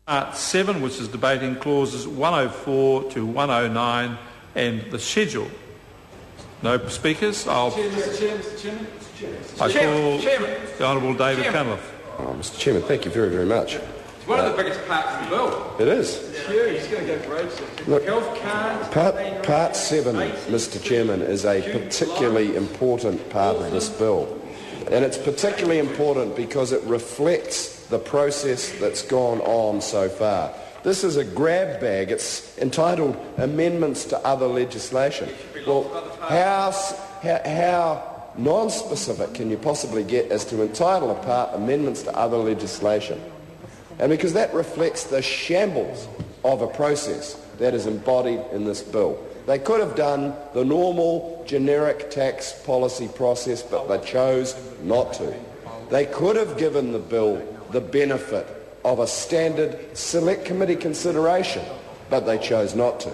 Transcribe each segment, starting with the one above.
Part 7, which is debating clauses 104 to 109 and the schedule. No speakers. I call the Honourable David Cunliffe. Oh, Mr. Chairman, thank you very, very much. It's one of the biggest parts of the bill. It is. It's huge. It's going to go for ages. Look, Health cards, Part 7, Mr. Chairman, is a particularly important part of this bill. And it's particularly important because it reflects the process that's gone on so far. This is a grab bag. It's entitled Amendments to Other Legislation. Well, how non-specific can you possibly get as to entitle a part Amendments to Other Legislation? And because that reflects the shambles of a process that is embodied in this bill. They could have done the normal generic tax policy process, but they chose not to. They could have given the bill the benefit of a standard select committee consideration, but they chose not to.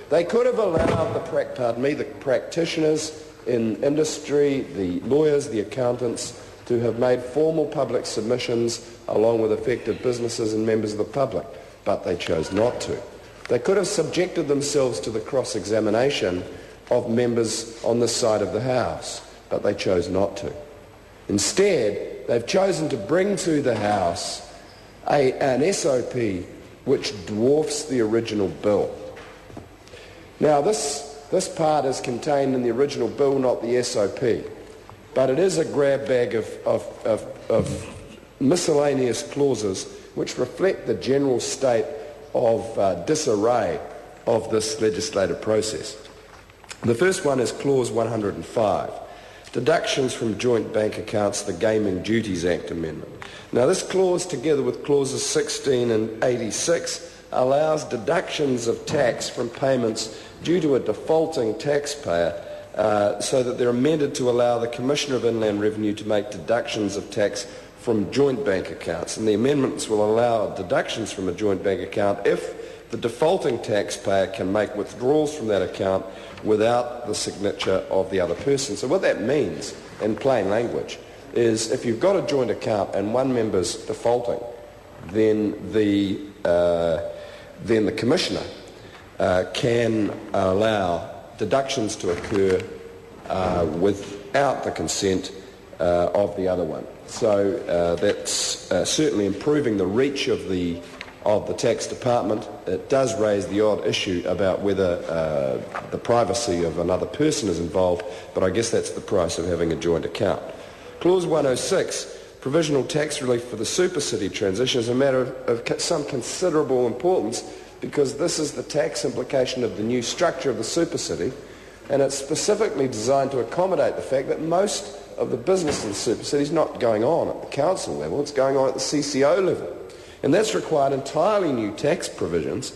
They could have allowed the practitioners in industry, the lawyers, the accountants, to have made formal public submissions along with affected businesses and members of the public, but they chose not to. They could have subjected themselves to the cross-examination of members on this side of the House, but they chose not to. Instead, they've chosen to bring to the House an SOP which dwarfs the original bill. Now, this part is contained in the original bill, not the SOP, but it is a grab bag of miscellaneous clauses which reflect the general state of disarray of this legislative process. The first one is Clause 105, Deductions from Joint Bank Accounts, the Gaming Duties Act Amendment. Now, this clause, together with clauses 16 and 86, allows deductions of tax from payments due to a defaulting taxpayer so that they're amended to allow the Commissioner of Inland Revenue to make deductions of tax from joint bank accounts. And the amendments will allow deductions from a joint bank account if the defaulting taxpayer can make withdrawals from that account without the signature of the other person. So what that means, in plain language, is if you've got a joint account and one member's defaulting, then the Commissioner can allow deductions to occur without the consent of the other one. So that's certainly improving the reach of the tax department. It does raise the odd issue about whether the privacy of another person is involved, but I guess that's the price of having a joint account. Clause 106, provisional tax relief for the super city transition, is a matter of some considerable importance because this is the tax implication of the new structure of the super city, and it's specifically designed to accommodate the fact that most of the business in the super city is not going on at the council level, it's going on at the CCO level. And that's required entirely new tax provisions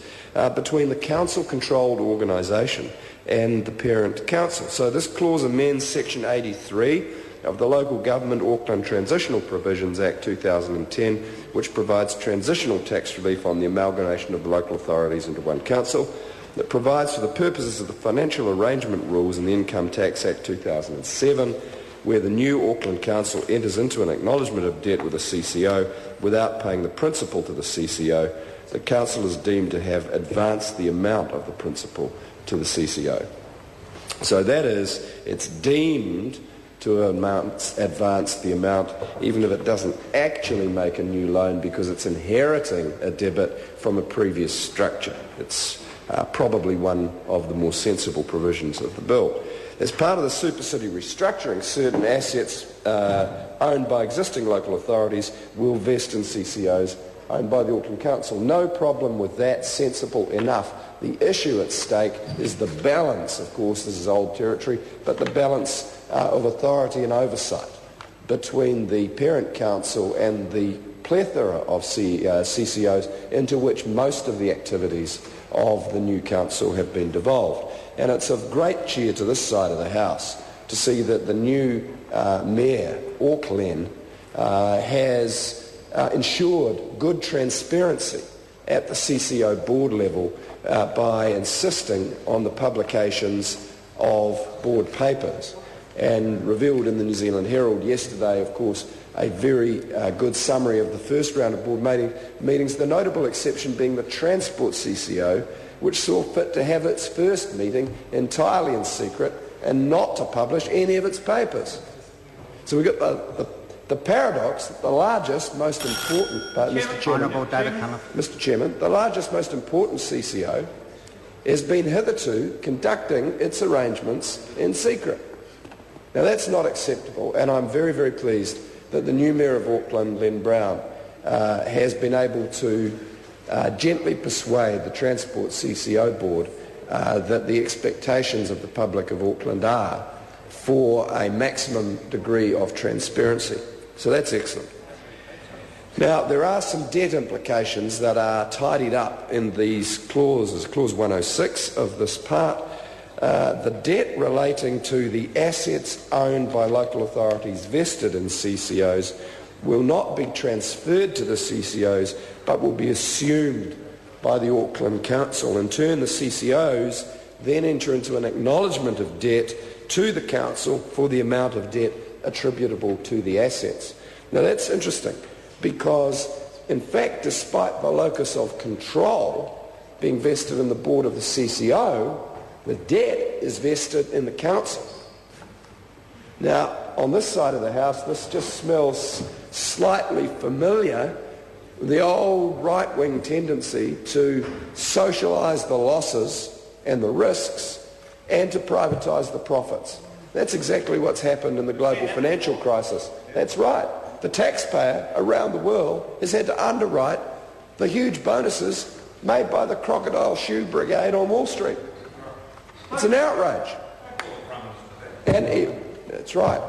between the council-controlled organisation and the parent council. So this clause amends Section 83 of the Local Government Auckland Transitional Provisions Act 2010, which provides transitional tax relief on the amalgamation of the local authorities into one council. That provides for the purposes of the Financial Arrangement Rules in the Income Tax Act 2007, where the new Auckland Council enters into an acknowledgement of debt with a CCO without paying the principal to the CCO, the Council is deemed to have advanced the amount of the principal to the CCO. So that is, it's deemed to advance the amount, even if it doesn't actually make a new loan because it's inheriting a debit from a previous structure. It's probably one of the more sensible provisions of the bill. As part of the super city restructuring, certain assets owned by existing local authorities will vest in CCOs owned by the Auckland Council. No problem with that, sensible enough. The issue at stake is the balance, of course, this is old territory, but the balance of authority and oversight between the parent council and the plethora of CCOs into which most of the activities of the new council have been devolved. And it's of great cheer to this side of the House to see that the new Mayor, Auckland, has ensured good transparency at the CCO board level by insisting on the publications of board papers. And revealed in the New Zealand Herald yesterday, of course, a very good summary of the first round of board meetings, the notable exception being the Transport CCO, which saw fit to have its first meeting entirely in secret and not to publish any of its papers. So we've got the paradox that the largest, most important, Mr. Chairman, the largest, most important CCO has been hitherto conducting its arrangements in secret. Now that's not acceptable, and I'm very, very pleased that the new Mayor of Auckland, Len Brown, has been able to gently persuade the Transport CCO Board that the expectations of the public of Auckland are for a maximum degree of transparency. So that's excellent. Now, there are some debt implications that are tidied up in these clauses. Clause 106 of this part, the debt relating to the assets owned by local authorities vested in CCOs will not be transferred to the CCOs, but will be assumed by the Auckland Council. In turn, the CCOs then enter into an acknowledgement of debt to the Council for the amount of debt attributable to the assets. Now that's interesting because, in fact, despite the locus of control being vested in the board of the CCO, the debt is vested in the Council. Now, on this side of the House, this just smells slightly familiar, the old right-wing tendency to socialise the losses and the risks and to privatise the profits. That's exactly what's happened in the global financial crisis. That's right. The taxpayer around the world has had to underwrite the huge bonuses made by the crocodile shoe brigade on Wall Street. It's an outrage. And that's right.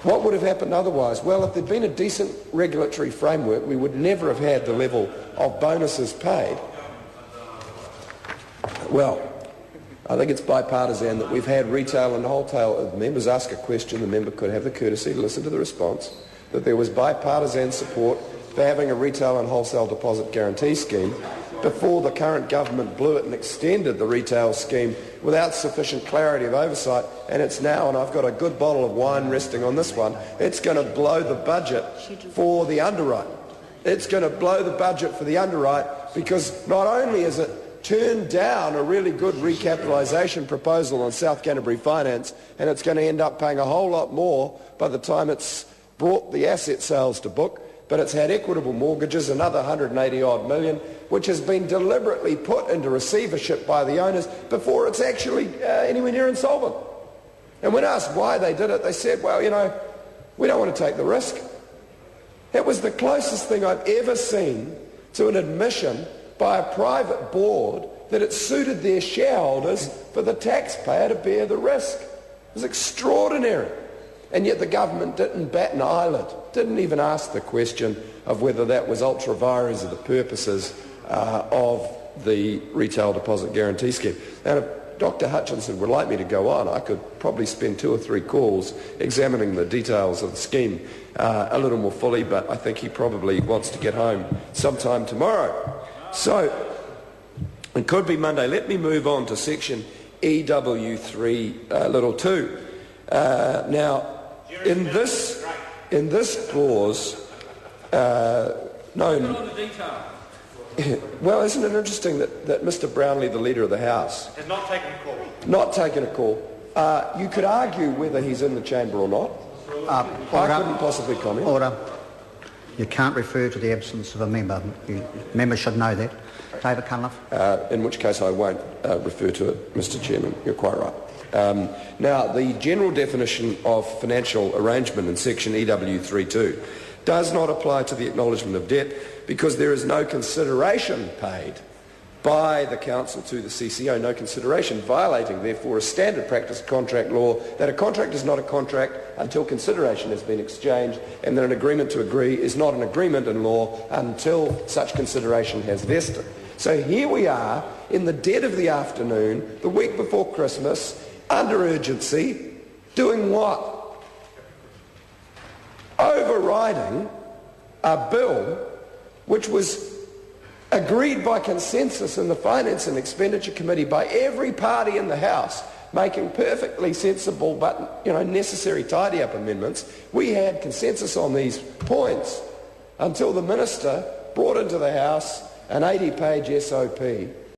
What would have happened otherwise? Well, if there'd been a decent regulatory framework, we would never have had the level of bonuses paid. Well, I think it's bipartisan that we've had retail and wholesale. Members ask a question, the member could have the courtesy to listen to the response, that there was bipartisan support for having a retail and wholesale deposit guarantee scheme before the current government blew it and extended the retail scheme without sufficient clarity of oversight, and it's now, and I've got a good bottle of wine resting on this one, it's going to blow the budget for the underwrite. It's going to blow the budget for the underwrite because not only is it turned down a really good recapitalisation proposal on South Canterbury Finance, and it's going to end up paying a whole lot more by the time it's brought the asset sales to book, but it's had equitable mortgages, another 180 odd million, which has been deliberately put into receivership by the owners before it's actually anywhere near insolvent. And when asked why they did it, they said, well, you know, we don't want to take the risk. It was the closest thing I've ever seen to an admission by a private board that it suited their shareholders for the taxpayer to bear the risk. It was extraordinary. And yet the government didn't bat an eyelid, didn't even ask the question of whether that was ultra vires of the purposes of the retail deposit guarantee scheme. And if Dr. Hutchinson would like me to go on, I could probably spend 2 or 3 calls examining the details of the scheme a little more fully, but I think he probably wants to get home sometime tomorrow. So, it could be Monday. Let me move on to section EW3 little 2. Now, in this clause, well, isn't it interesting that Mr. Brownlee, the Leader of the House, has not taken a call? Not taken a call. You could argue whether he's in the chamber or not. I couldn't possibly comment. Order. You can't refer to the absence of a member. Members should know that. David Cunliffe. In which case I won't refer to it, Mr. Chairman. You're quite right. Now, the general definition of financial arrangement in section EW32 does not apply to the acknowledgement of debt because there is no consideration paid by the Council to the CCO, no consideration, violating, therefore, a standard practice of contract law that a contract is not a contract until consideration has been exchanged, and that an agreement to agree is not an agreement in law until such consideration has vested. So here we are in the dead of the afternoon, the week before Christmas, under urgency, doing what? Overriding a bill which was agreed by consensus in the Finance and Expenditure Committee by every party in the House making perfectly sensible but necessary tidy-up amendments. We had consensus on these points until the Minister brought into the House an 80-page SOP